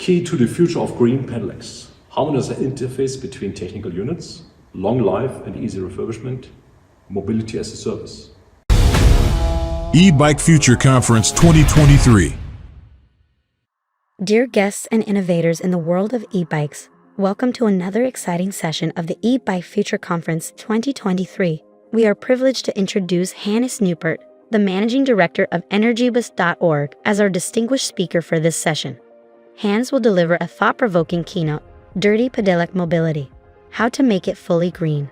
Key to the future of green Pedelecs. Harmonized interface between technical units, long life and easy refurbishment, mobility as a service. Ebike Future Conference 2023. Dear guests and innovators in the world of e-bikes, welcome to another exciting session of the Ebike Future Conference 2023. We are privileged to introduce Hannes Neupert, the Managing Director of Energiebus.org, as our distinguished speaker for this session. Hannes will deliver a thought-provoking keynote, Dirty Pedelec Mobility, How to Make It Fully Green.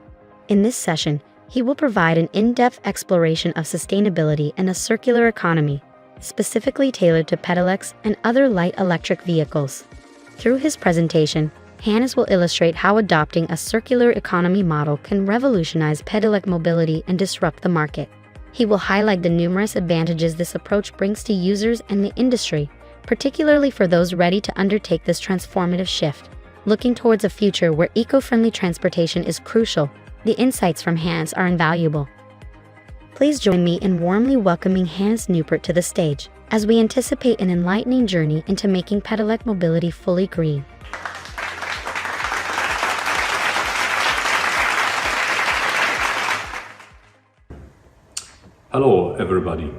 In this session, he will provide an in-depth exploration of sustainability and a circular economy, specifically tailored to Pedelecs and other light electric vehicles. Through his presentation, Hannes will illustrate how adopting a circular economy model can revolutionize Pedelec mobility and disrupt the market. He will highlight the numerous advantages this approach brings to users and the industry, particularly for those ready to undertake this transformative shift. Looking towards a future where eco-friendly transportation is crucial, the insights from Hannes are invaluable. Please join me in warmly welcoming Hannes Neupert to the stage, as we anticipate an enlightening journey into making Pedelec mobility fully green. Hello everybody.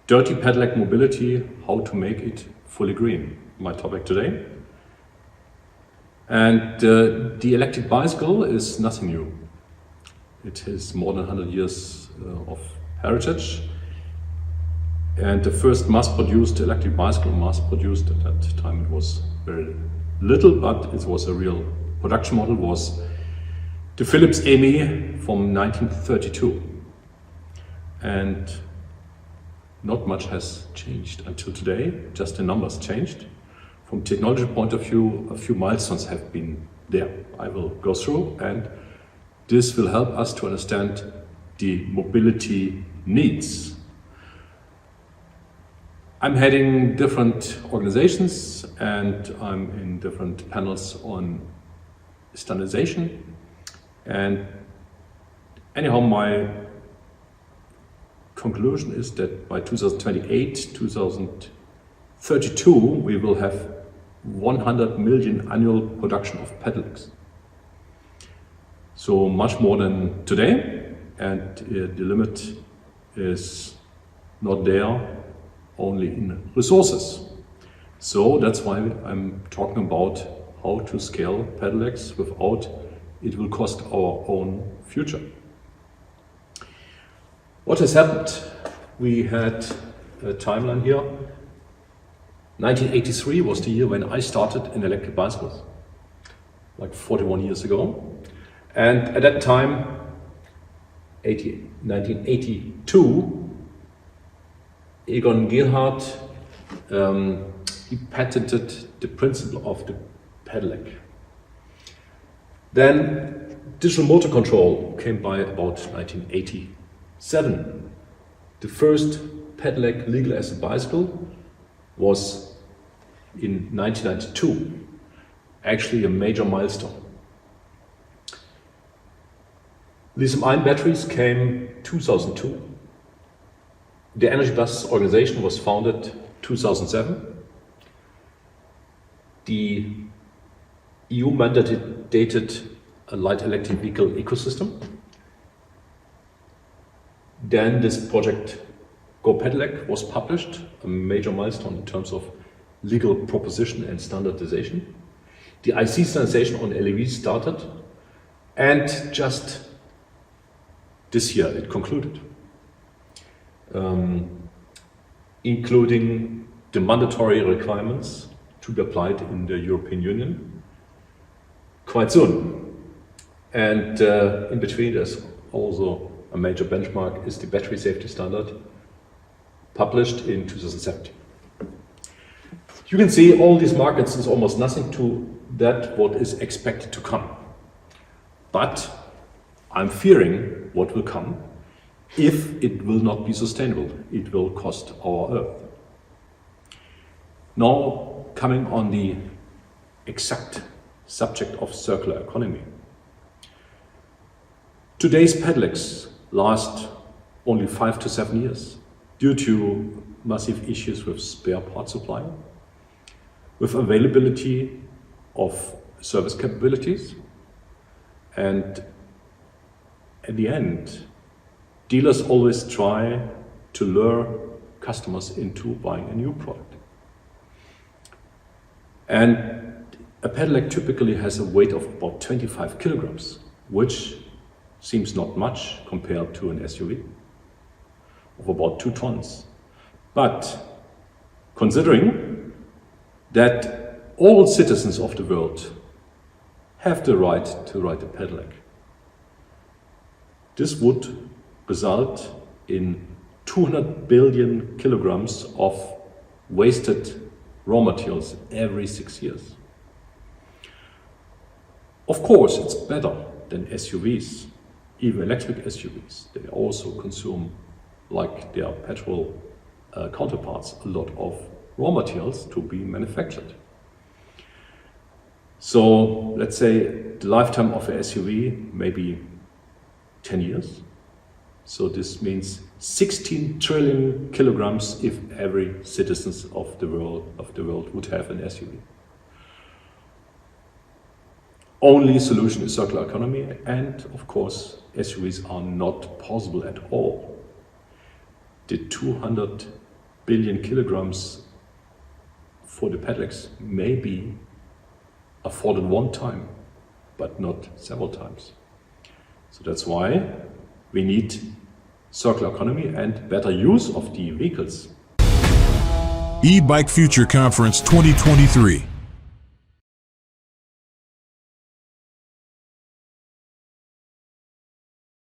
Dirty Pedelec Mobility, how to make it fully green, my topic today. And the electric bicycle is nothing new. It has more than 100 years of heritage. And the first mass-produced electric bicycle, mass-produced at that time it was very little, but it was a real production model, was the Philips EMI from 1932. And not much has changed until today, just the numbers changed. From technology point of view, a few milestones have been there. I will go through, and this will help us to understand the mobility needs. I'm heading different organizations and I'm in different panels on standardization. And anyhow, my conclusion is that by 2028, 2032, we will have 100 million annual production of Pedelecs. So much more than today, and the limit is not there, only in resources. So that's why I'm talking about how to scale Pedelecs without it will cost our own future. What has happened? We had a timeline here. 1983 was the year when I started in electric bicycles, like 41 years ago. And at that time, 1982, Egon Gerhard, he patented the principle of the Pedelec. Then digital motor control came by about 1987. The first Pedelec legal as a bicycle was in 1992, actually a major milestone. Lithium-ion batteries came 2002. The Energiebus organization was founded 2007. The EU mandated a light electric vehicle ecosystem. Then this project Go Pedelec was published, a major milestone in terms of legal proposition and standardization. The IC standardization on LEVs started, and just this year it concluded, including the mandatory requirements to be applied in the European Union quite soon. And in between there's also a major benchmark is the battery safety standard, published in 2017. You can see all these markets is almost nothing to that what is expected to come. But I'm fearing what will come if it will not be sustainable. It will cost our Earth. Now, coming on the exact subject of circular economy. Today's Pedelecs last only 5 to 7 years due to massive issues with spare part supply. with availability of service capabilities. And at the end, dealers always try to lure customers into buying a new product. And a Pedelec typically has a weight of about 25 kilograms, which seems not much compared to an SUV of about 2 tons. But considering that all citizens of the world have the right to ride a Pedelec, this would result in 200 billion kilograms of wasted raw materials every 6 years. Of course, it's better than SUVs, even electric SUVs. They also consume, like their petrol counterparts, a lot of raw materials to be manufactured. So let's say the lifetime of a SUV may be 10 years. So this means 16 trillion kilograms if every citizen of the world would have an SUV. Only solution is circular economy, and of course SUVs are not possible at all. The 200 billion kilograms for the Pedelecs may be afforded one time, but not several times. So that's why we need circular economy and better use of the vehicles. Ebike Future Conference 2023.